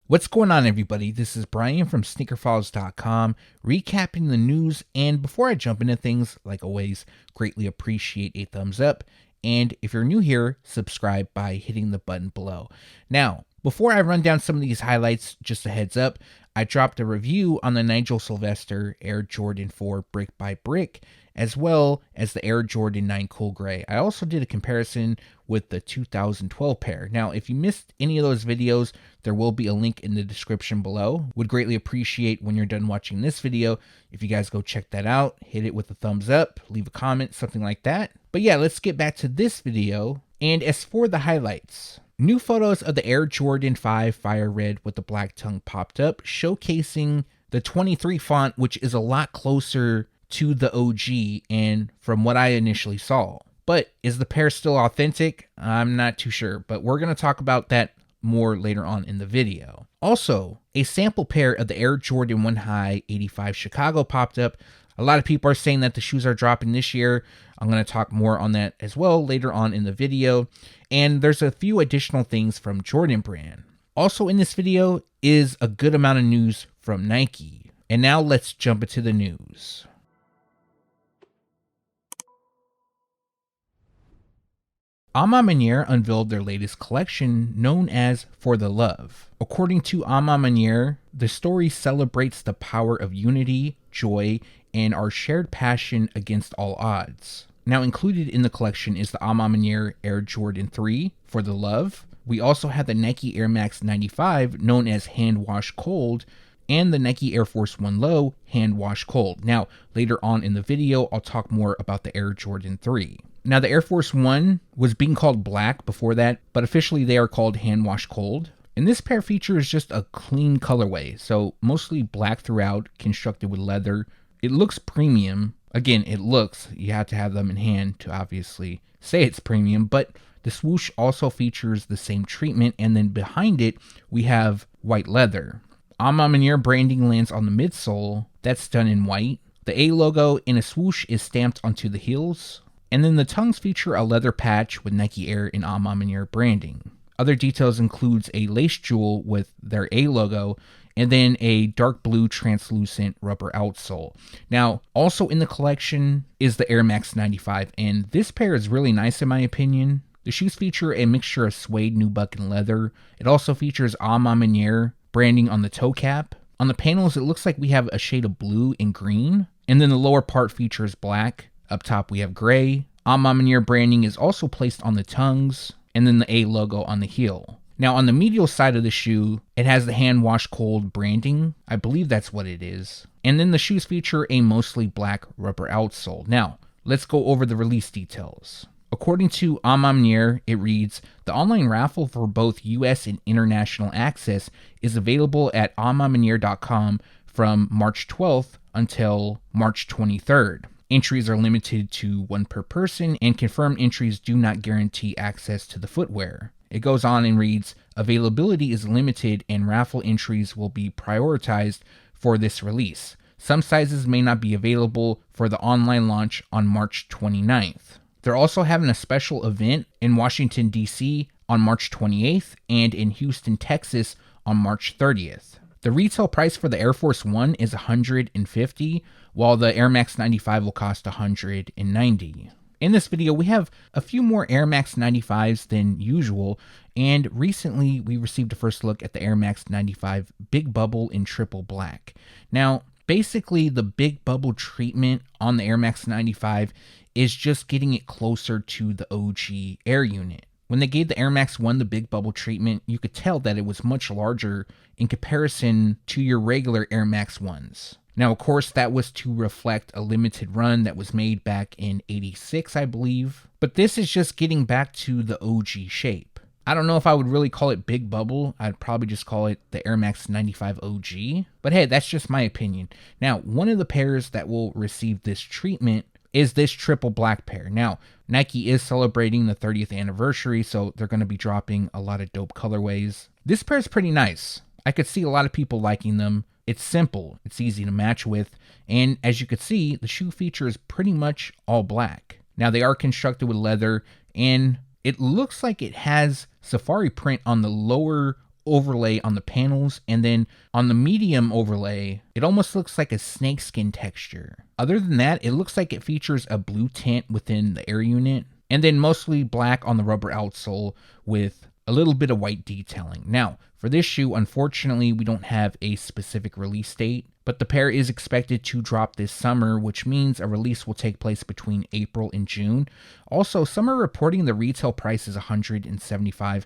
What's going on, everybody? This is Brian from SneakerFiles.com, recapping the news. And before I jump into things, like always, greatly appreciate a thumbs up. And if you're new here, subscribe by hitting the button below. Now, before I run down some of these highlights, just a heads up, I dropped a review on the Nigel Sylvester Air Jordan 4 Brick by Brick, as well as the Air Jordan 9 Cool Gray. I also did a comparison with the 2012 pair. Now, if you missed any of those videos, there will be a link in the description below. Would greatly appreciate when you're done watching this video if you guys go check that out, hit it with a thumbs up, leave a comment, something like that. But yeah, let's get back to this video. And as for the highlights, new photos of the Air Jordan 5 Fire Red with the black tongue popped up, showcasing the 23 font, which is a lot closer to the OG and from what I initially saw. But is the pair still authentic? I'm not too sure, but we're going to talk about that more later on in the video. Also, a sample pair of the Air Jordan 1 High 85 Chicago popped up. A lot of people are saying that the shoes are dropping this year. I'm going to talk more on that as well later on in the video. And there's a few additional things from Jordan Brand. Also in this video is a good amount of news from Nike. And now let's jump into the news. A Ma Maniere unveiled their latest collection known as For the Love. According to A Ma Maniere, the story celebrates the power of unity, joy, and our shared passion against all odds. Now included in the collection is the A Ma Maniere Air Jordan 3 For the Love. We also have the Nike Air Max 95 known as Hand Wash Cold, and the Nike Air Force 1 Low Hand Wash Cold. Now, later on in the video, I'll talk more about the Air Jordan 3. Now, the Air Force 1 was being called black before that, but officially they are called Hand Wash Cold. And this pair features just a clean colorway, so mostly black throughout, constructed with leather. It looks premium. Again, it looks, you have to have them in hand to obviously say it's premium, but the swoosh also features the same treatment, and then behind it, we have white leather. A Ma Maniere branding lands on the midsole, that's done in white. The A logo in a swoosh is stamped onto the heels, and then the tongues feature a leather patch with Nike Air and A Ma Maniere branding. Other details includes a lace jewel with their A logo, and then a dark blue translucent rubber outsole. Now, also in the collection is the Air Max 95, and this pair is really nice in my opinion. The shoes feature a mixture of suede, nubuck, and leather. It also features A Ma Maniere branding on the toe cap. On the panels, it looks like we have a shade of blue and green, and then the lower part features black. Up top, we have gray. A Ma Maniere branding is also placed on the tongues, and then the A logo on the heel. Now, on the medial side of the shoe, it has the Hand Wash Cold branding. I believe that's what it is. And then the shoes feature a mostly black rubber outsole. Now, let's go over the release details. According to A Ma Maniere, it reads, the online raffle for both US and international access is available at amamaniere.com from March 12th until March 23rd. Entries are limited to one per person, and confirmed entries do not guarantee access to the footwear. It goes on and reads, availability is limited and raffle entries will be prioritized for this release. Some sizes may not be available for the online launch on March 29th. They're also having a special event in Washington, D.C. on March 28th and in Houston, Texas on March 30th. The retail price for the Air Force 1 is $150, while the Air Max 95 will cost $190. In this video, we have a few more Air Max 95s than usual, and recently we received a first look at the Air Max 95 Big Bubble in triple black. Now, basically the Big Bubble treatment on the Air Max 95 is just getting it closer to the OG Air unit. When they gave the Air Max 1 the Big Bubble treatment, you could tell that it was much larger in comparison to your regular Air Max 1s. Now, of course, that was to reflect a limited run that was made back in '86, I believe. But this is just getting back to the OG shape. I don't know if I would really call it Big Bubble. I'd probably just call it the Air Max 95 OG. But hey, that's just my opinion. Now, one of the pairs that will receive this treatment is this triple black pair. Now, Nike is celebrating the 30th anniversary, so they're going to be dropping a lot of dope colorways. This pair is pretty nice. I could see a lot of people liking them. It's simple, it's easy to match with, and as you could see, the shoe feature is pretty much all black. Now, they are constructed with leather, and it looks like it has safari print on the lower overlay on the panels, and then on the medium overlay, it almost looks like a snakeskin texture. Other than that, it looks like it features a blue tint within the air unit, and then mostly black on the rubber outsole with a little bit of white detailing. Now, for this shoe, unfortunately, we don't have a specific release date, but the pair is expected to drop this summer, which means a release will take place between April and June. Also, some are reporting the retail price is $175.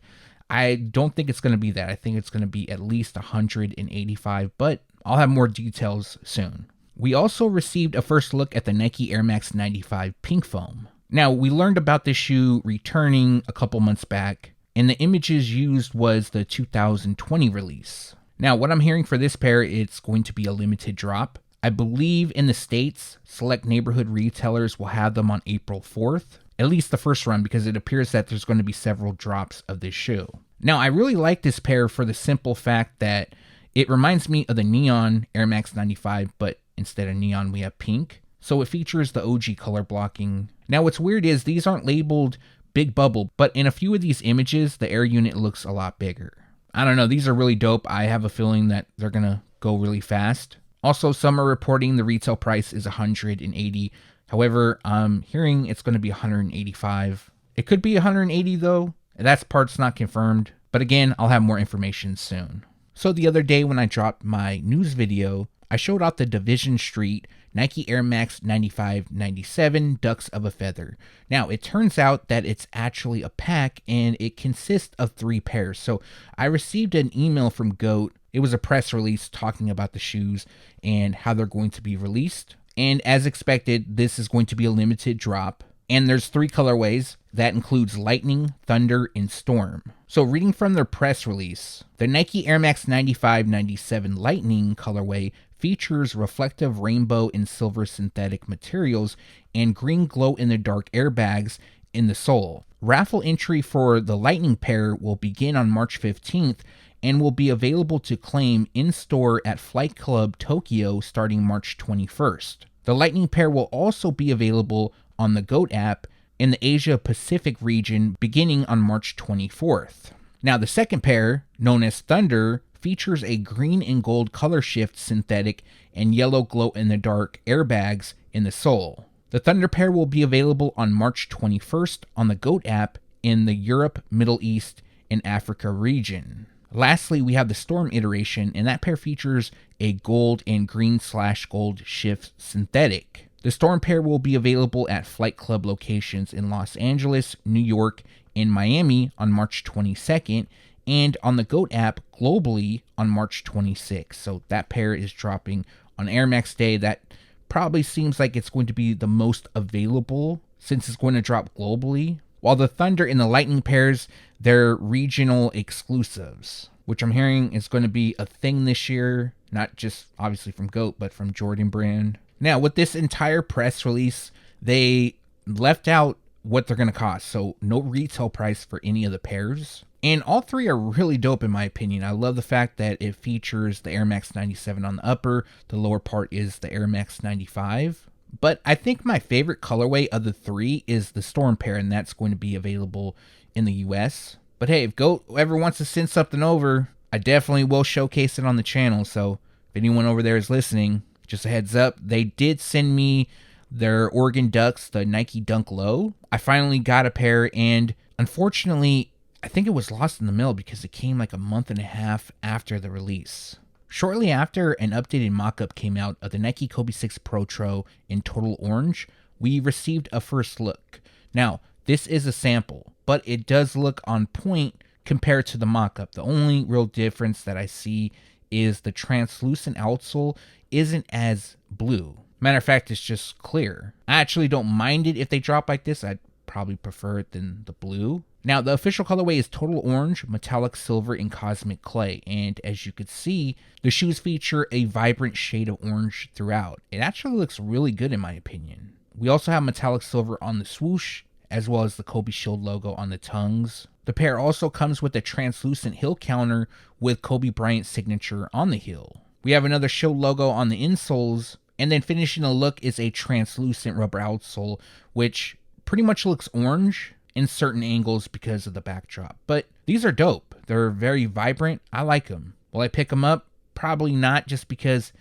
I don't think it's going to be that. I think it's going to be at least $185, but I'll have more details soon. We also received a first look at the Nike Air Max 95 Pink Foam. Now, we learned about this shoe returning a couple months back, and the images used was the 2020 release. Now, what I'm hearing for this pair, it's going to be a limited drop. I believe in the States, select neighborhood retailers will have them on April 4th, at least the first run, because it appears that there's going to be several drops of this shoe. Now, I really like this pair for the simple fact that it reminds me of the Neon Air Max 95, but instead of neon, we have pink. So it features the OG color blocking. Now, what's weird is these aren't labeled Big Bubble, but in a few of these images, the air unit looks a lot bigger. I don't know, these are really dope. I have a feeling that they're going to go really fast. Also, some are reporting the retail price is $180. However, I'm hearing it's going to be $185. It could be $180 though. That part's not confirmed. But again, I'll have more information soon. So the other day when I dropped my news video, I showed off the Division Street Nike Air Max 95-97 Ducks of a Feather. Now, it turns out that it's actually a pack and it consists of 3 pairs. So I received an email from GOAT. It was a press release talking about the shoes and how they're going to be released. And as expected, this is going to be a limited drop. And there's 3 colorways. That includes Lightning, Thunder, and Storm. So reading from their press release, the Nike Air Max 95-97 Lightning colorway features reflective rainbow and silver synthetic materials and green glow-in-the-dark airbags in the sole. Raffle entry for the Lightning pair will begin on March 15th and will be available to claim in-store at Flight Club Tokyo starting March 21st. The Lightning pair will also be available on the GOAT app in the Asia Pacific region beginning on March 24th. Now, the second pair, known as Thunder, features a green and gold color shift synthetic and yellow glow-in-the-dark airbags in the sole. The Thunder pair will be available on March 21st on the GOAT app in the Europe, Middle East, and Africa region. Lastly, we have the Storm iteration, and that pair features a gold and green/gold shift synthetic. The Storm pair will be available at Flight Club locations in Los Angeles, New York, and Miami on March 22nd, and on the GOAT app globally on March 26th. So that pair is dropping on Air Max Day. That probably seems like it's going to be the most available since it's going to drop globally. While the Thunder and the Lightning pairs, they're regional exclusives, which I'm hearing is going to be a thing this year, not just obviously from GOAT, but from Jordan Brand. Now, with this entire press release, they left out what they're going to cost. So no retail price for any of the pairs. And all 3 are really dope in my opinion. I love the fact that it features the Air Max 97 on the upper. The lower part is the Air Max 95. But I think my favorite colorway of the 3 is the Storm pair, and that's going to be available in the US. But hey, if GOAT ever wants to send something over, I definitely will showcase it on the channel. So if anyone over there is listening, just a heads up, they did send me their Oregon Ducks, the Nike Dunk Low. I finally got a pair, and unfortunately, I think it was lost in the mail because it came like a month and a half after the release. Shortly after, an updated mock-up came out of the Nike Kobe 6 Protro in Total Orange. We received a first look. Now, this is a sample, but it does look on point compared to the mock-up. The only real difference that I see is the translucent outsole isn't as blue. Matter of fact, it's just clear. I actually don't mind it if they drop like this. I'd probably prefer it than the blue. Now, the official colorway is Total Orange, Metallic Silver, and Cosmic Clay. And as you could see, the shoes feature a vibrant shade of orange throughout. It actually looks really good in my opinion. We also have Metallic Silver on the swoosh, as well as the Kobe Shield logo on the tongues. The pair also comes with a translucent heel counter with Kobe Bryant's signature on the heel. We have another Shield logo on the insoles, and then finishing the look is a translucent rubber outsole, which pretty much looks orange. in certain angles because of the backdrop. But these are dope. They're very vibrant. I like them. Will I pick them up? Probably not, just because,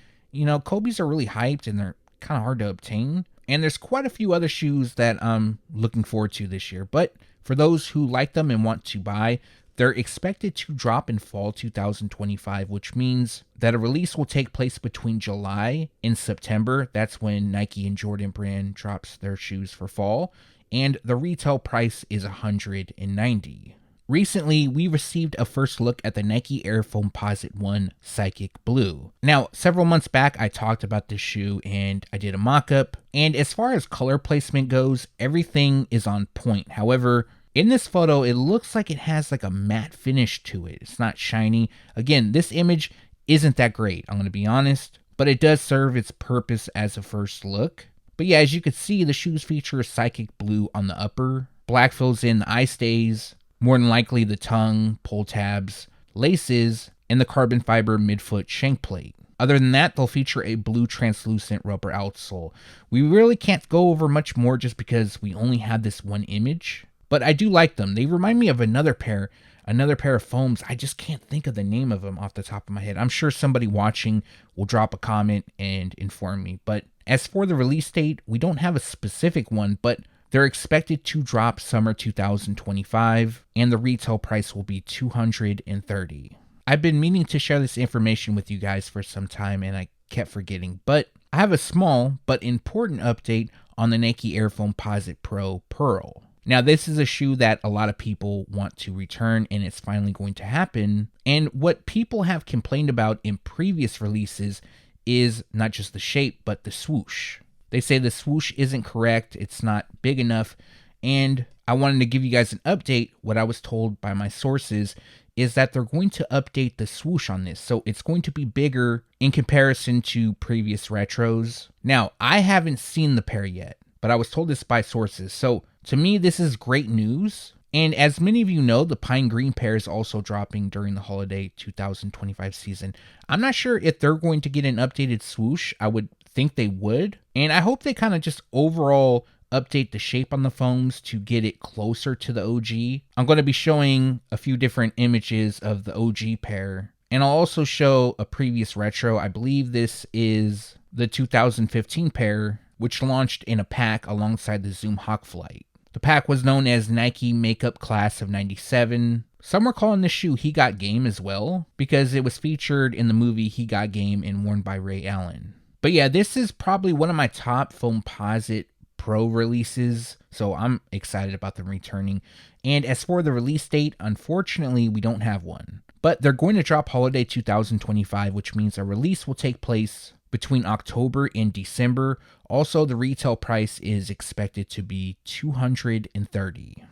Kobe's are really hyped and they're kind of hard to obtain. And there's quite a few other shoes that I'm looking forward to this year. But for those who like them and want to buy, they're expected to drop in fall 2025, which means that a release will take place between July and September. That's when Nike and Jordan Brand drops their shoes for fall, and the retail price is $190. Recently, we received a first look at the Nike Air Foamposite 1 Psychic Blue. Now, several months back, I talked about this shoe and I did a mock-up. And as far as color placement goes, everything is on point. However, in this photo, it looks like it has like a matte finish to it. It's not shiny. Again, this image isn't that great, I'm going to be honest, but it does serve its purpose as a first look. But yeah, as you can see, the shoes feature Psychic Blue on the upper. Black fills in the eye stays, more than likely the tongue, pull tabs, laces, and the carbon fiber midfoot shank plate. Other than that, they'll feature a blue translucent rubber outsole. We really can't go over much more just because we only had this one image. But I do like them. They remind me of another pair of foams. I just can't think of the name of them off the top of my head. I'm sure somebody watching will drop a comment and inform me. But as for the release date, we don't have a specific one, but they're expected to drop summer 2025, and the retail price will be $230. I've been meaning to share this information with you guys for some time, and I kept forgetting. But I have a small but important update on the Nike Air Foamposite Pro Pearl. Now, this is a shoe that a lot of people want to return, and it's finally going to happen. And what people have complained about in previous releases is not just the shape, but the swoosh. They say the swoosh isn't correct, it's not big enough, and I wanted to give you guys an update. What I was told by my sources is that they're going to update the swoosh on this, so it's going to be bigger in comparison to previous retros. Now, I haven't seen the pair yet, but I was told this by sources, so to me, this is great news. And as many of you know, the Pine Green pair is also dropping during the holiday 2025 season. I'm not sure if they're going to get an updated swoosh. I would think they would. And I hope they kind of just overall update the shape on the foams to get it closer to the OG. I'm going to be showing a few different images of the OG pair. And I'll also show a previous retro. I believe this is the 2015 pair, which launched in a pack alongside the Zoom Hawk Flight. The pack was known as Nike Makeup Class of 97. Some were calling this shoe He Got Game as well, because it was featured in the movie He Got Game and worn by Ray Allen. But yeah, this is probably one of my top Foamposite Pro releases, so I'm excited about them returning. And as for the release date, unfortunately, we don't have one. But they're going to drop holiday 2025, which means a release will take place between October and December. Also, the retail price is expected to be $230.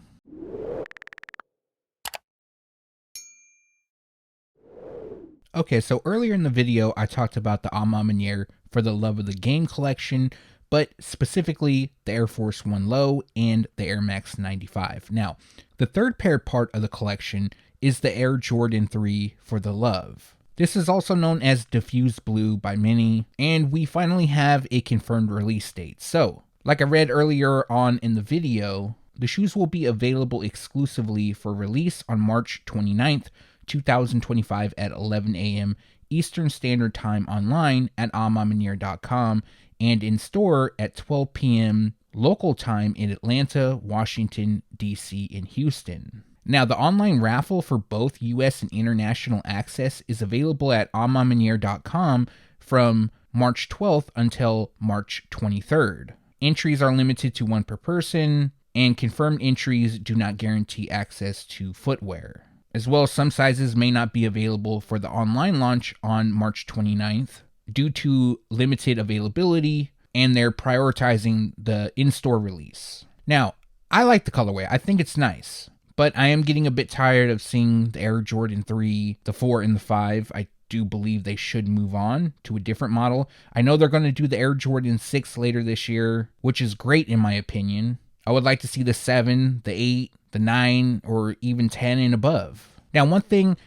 Okay, so earlier in the video, I talked about the A Ma Maniere for the Love of the Game collection, but specifically the Air Force 1 Low and the Air Max 95. Now, the third paired part of the collection is the Air Jordan 3 for the Love. This is also known as Diffused Blue by many, and we finally have a confirmed release date. So, like I read earlier on in the video, the shoes will be available exclusively for release on March 29th, 2025 at 11 a.m. Eastern Standard Time online at amamaniere.com and in store at 12 p.m. local time in Atlanta, Washington, D.C., and Houston. Now, the online raffle for both US and international access is available at amamaniere.com from March 12th until March 23rd. Entries are limited to one per person, and confirmed entries do not guarantee access to footwear. As well, some sizes may not be available for the online launch on March 29th due to limited availability, and they're prioritizing the in-store release. Now, I like the colorway. I think it's nice. But I am getting a bit tired of seeing the Air Jordan 3, the 4, and the 5. I do believe they should move on to a different model. I know they're going to do the Air Jordan 6 later this year, which is great in my opinion. I would like to see the 7, the 8, the 9, or even 10 and above. Now, one thing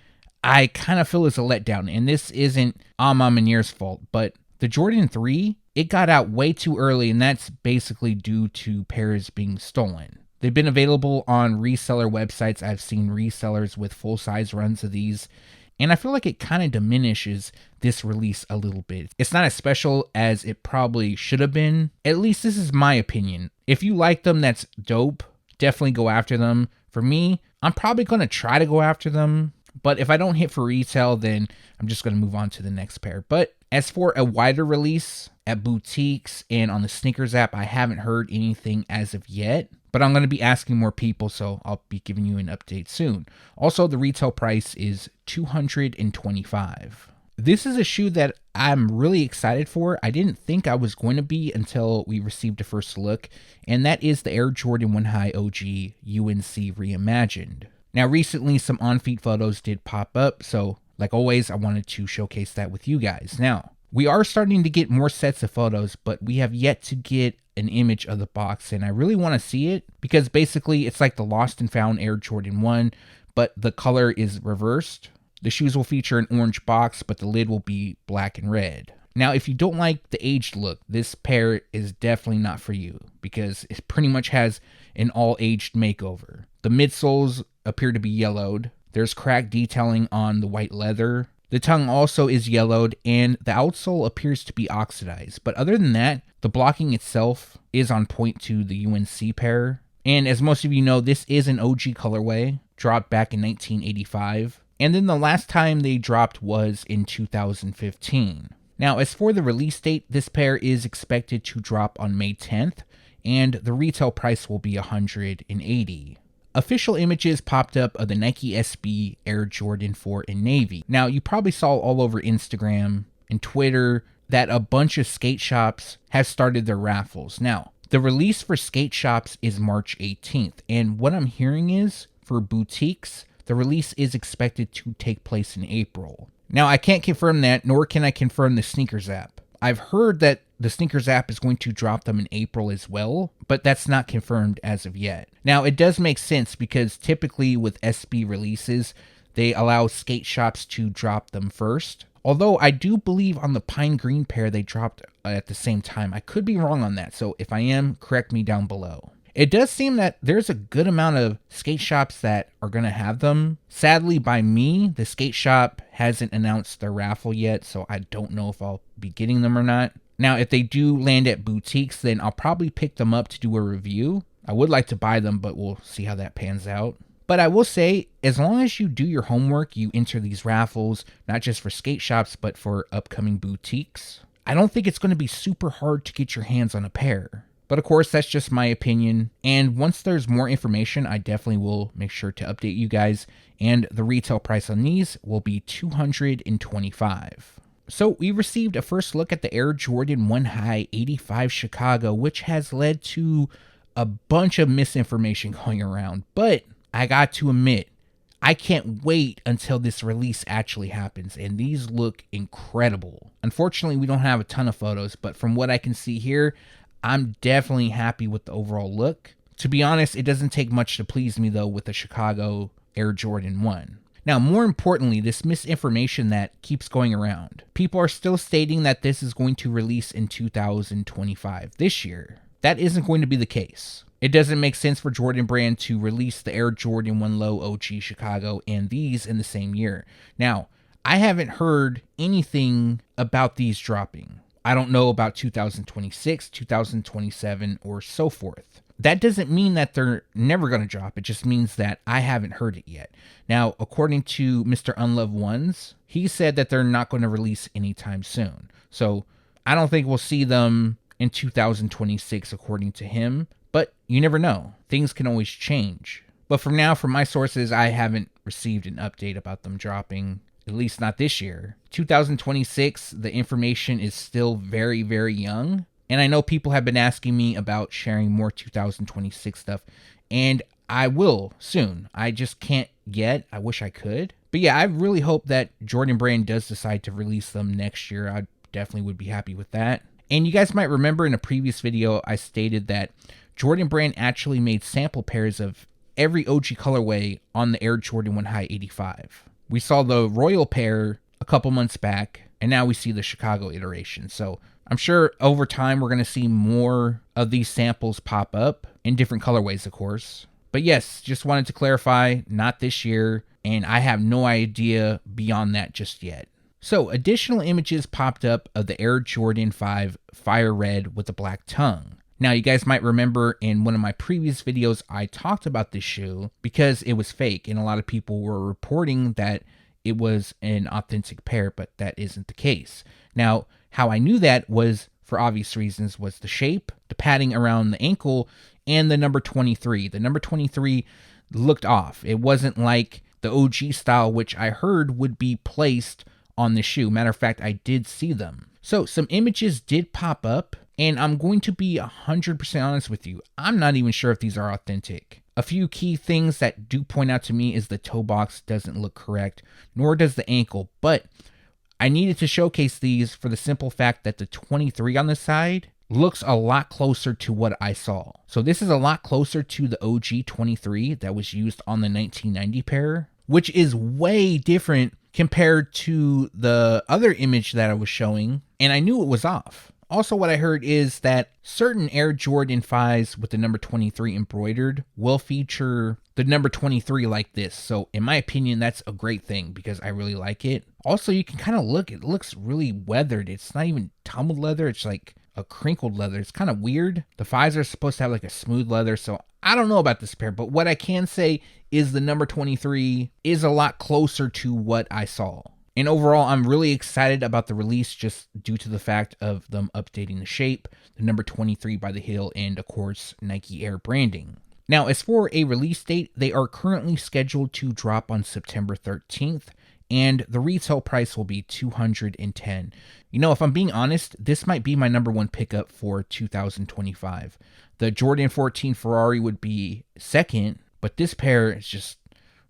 I kind of feel is a letdown, and this isn't A Ma Maniere's fault, but the Jordan 3, it got out way too early, and that's basically due to pairs being stolen. They've been available on reseller websites. I've seen resellers with full-size runs of these, and I feel like it kind of diminishes this release a little bit. It's not as special as it probably should have been. At least this is my opinion. If you like them, that's dope. Definitely go after them. For me, I'm probably going to try to go after them, but if I don't hit for retail, then I'm just going to move on to the next pair. But as for a wider release at boutiques and on the sneakers app, I haven't heard anything as of yet, but I'm going to be asking more people, so I'll be giving you an update soon. Also, the retail price is $225. This is a shoe that I'm really excited for. I didn't think I was going to be until we received a first look, and that is the Air Jordan 1 High OG UNC Reimagined. Now, recently, some on-feet photos did pop up, so like always, I wanted to showcase that with you guys. Now, we are starting to get more sets of photos, but we have yet to get an image of the box, and I really want to see it because basically it's like the lost and found Air Jordan 1, but the color is reversed. The shoes will feature an orange box, but the lid will be black and red. Now, if you don't like the aged look, this pair is definitely not for you because it pretty much has an all-aged makeover. The midsoles appear to be yellowed. There's cracked detailing on the white leather. The tongue also is yellowed, and the outsole appears to be oxidized. But other than that, the blocking itself is on point to the UNC pair. And as most of you know, this is an OG colorway, dropped back in 1985. And then the last time they dropped was in 2015. Now, as for the release date, this pair is expected to drop on May 10th, and the retail price will be $180. Official images popped up of the Nike SB Air Jordan 4 in navy. Now, you probably saw all over Instagram and Twitter that a bunch of skate shops have started their raffles. Now, the release for skate shops is March 18th, and what I'm hearing is, for boutiques, the release is expected to take place in April. Now, I can't confirm that, nor can I confirm the Sneakers app. I've heard that the Sneakers app is going to drop them in April as well, but that's not confirmed as of yet. Now, it does make sense because typically with SB releases, they allow skate shops to drop them first. Although I do believe on the Pine Green pair they dropped at the same time. I could be wrong on that, so if I am, correct me down below. It does seem that there's a good amount of skate shops that are going to have them. Sadly, by me, the skate shop hasn't announced their raffle yet, so I don't know if I'll be getting them or not. Now, if they do land at boutiques, then I'll probably pick them up to do a review. I would like to buy them, but we'll see how that pans out. But I will say, as long as you do your homework, you enter these raffles, not just for skate shops, but for upcoming boutiques, I don't think it's going to be super hard to get your hands on a pair. But of course, that's just my opinion. And once there's more information, I definitely will make sure to update you guys. And the retail price on these will be $225. So we received a first look at the Air Jordan 1 High 85 Chicago, which has led to a bunch of misinformation going around. But I got to admit, I can't wait until this release actually happens, and these look incredible. Unfortunately, we don't have a ton of photos, but from what I can see here, I'm definitely happy with the overall look. To be honest, it doesn't take much to please me though with the Chicago Air Jordan 1. Now, more importantly, this misinformation that keeps going around. People are still stating that this is going to release in 2025, this year. That isn't going to be the case. It doesn't make sense for Jordan Brand to release the Air Jordan 1 Low OG Chicago and these in the same year. Now, I haven't heard anything about these dropping. I don't know about 2026, 2027, or so forth. That doesn't mean that they're never going to drop. It just means that I haven't heard it yet. Now, according to Mr. Unloved Ones, he said that they're not going to release anytime soon. So I don't think we'll see them in 2026, according to him. But you never know. Things can always change. But for now, from my sources, I haven't received an update about them dropping. At least not this year. 2026, the information is still very, very young. And I know people have been asking me about sharing more 2026 stuff. And I will soon. I just can't yet. I wish I could. But yeah, I really hope that Jordan Brand does decide to release them next year. I definitely would be happy with that. And you guys might remember in a previous video, I stated that Jordan Brand actually made sample pairs of every OG colorway on the Air Jordan 1 High 85. We saw the Royal pair a couple months back, and now we see the Chicago iteration. So I'm sure over time we're going to see more of these samples pop up. in different colorways, of course. But yes, just wanted to clarify, not this year, and I have no idea beyond that just yet. So additional images popped up of the Air Jordan 5 Fire Red with the black tongue. Now, you guys might remember in one of my previous videos, I talked about this shoe because it was fake, and a lot of people were reporting that it was an authentic pair, but that isn't the case. Now, how I knew that was, for obvious reasons, was the shape, the padding around the ankle, and the number 23. The number 23 looked off. It wasn't like the OG style, which I heard would be placed on the shoe. Matter of fact, I did see them. So some images did pop up, and I'm going to be 100% honest with you. I'm not even sure if these are authentic. A few key things that do point out to me is the toe box doesn't look correct, nor does the ankle, but I needed to showcase these for the simple fact that the 23 on the side looks a lot closer to what I saw. So this is a lot closer to the OG 23 that was used on the 1990 pair, which is way different compared to the other image that I was showing, and I knew it was off. Also, what I heard is that certain Air Jordan 5s with the number 23 embroidered will feature the number 23 like this. So in my opinion, that's a great thing because I really like it. Also, you can kind of look, it looks really weathered. It's not even tumbled leather. It's like a crinkled leather. It's kind of weird. The 5s are supposed to have like a smooth leather. So I don't know about this pair, but what I can say is the number 23 is a lot closer to what I saw. And overall, I'm really excited about the release just due to the fact of them updating the shape, the number 23 by the heel, and of course, Nike Air branding. Now, as for a release date, they are currently scheduled to drop on September 13th, and the retail price will be $210. You know, if I'm being honest, this might be my number one pickup for 2025. The Jordan 14 Ferrari would be second, but this pair is just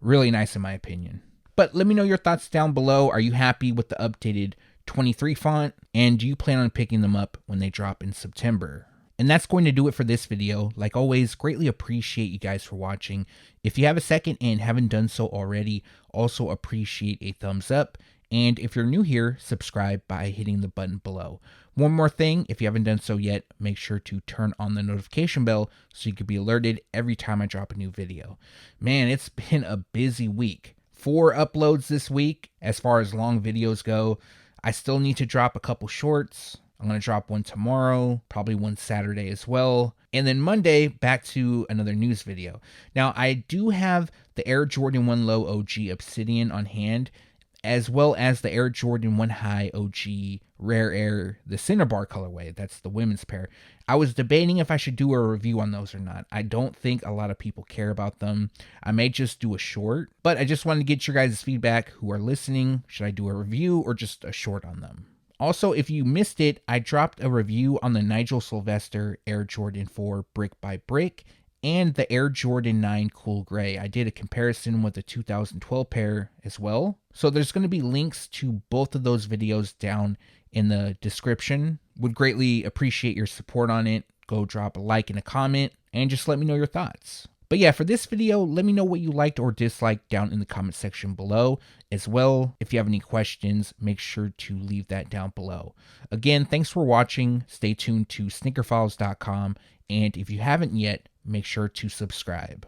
really nice in my opinion. But let me know your thoughts down below. Are you happy with the updated 23 font? And do you plan on picking them up when they drop in September? And that's going to do it for this video. Like always, greatly appreciate you guys for watching. If you have a second and haven't done so already, also appreciate a thumbs up. And if you're new here, subscribe by hitting the button below. One more thing, if you haven't done so yet, make sure to turn on the notification bell so you can be alerted every time I drop a new video. Man, it's been a busy week. 4 uploads this week as far as long videos go. I still need to drop a couple shorts. I'm going to drop one tomorrow, probably one Saturday as well. And then Monday, back to another news video. Now, I do have the Air Jordan 1 Low OG Obsidian on hand, as well as the Air Jordan 1 High OG Rare Air, the Cinnabar colorway. That's the women's pair. I was debating if I should do a review on those or not. I don't think a lot of people care about them. I may just do a short, but I just wanted to get your guys' feedback who are listening. Should I do a review or just a short on them? Also, if you missed it, I dropped a review on the Nigel Sylvester Air Jordan 4 Brick by Brick and the Air Jordan 9 Cool Gray. I did a comparison with the 2012 pair as well. So there's going to be links to both of those videos down in the description. Would greatly appreciate your support on it. Go drop a like and a comment and just let me know your thoughts. But yeah, for this video, let me know what you liked or disliked down in the comment section below. As well, if you have any questions, make sure to leave that down below. Again, thanks for watching. Stay tuned to SneakerFiles.com. And if you haven't yet, make sure to subscribe.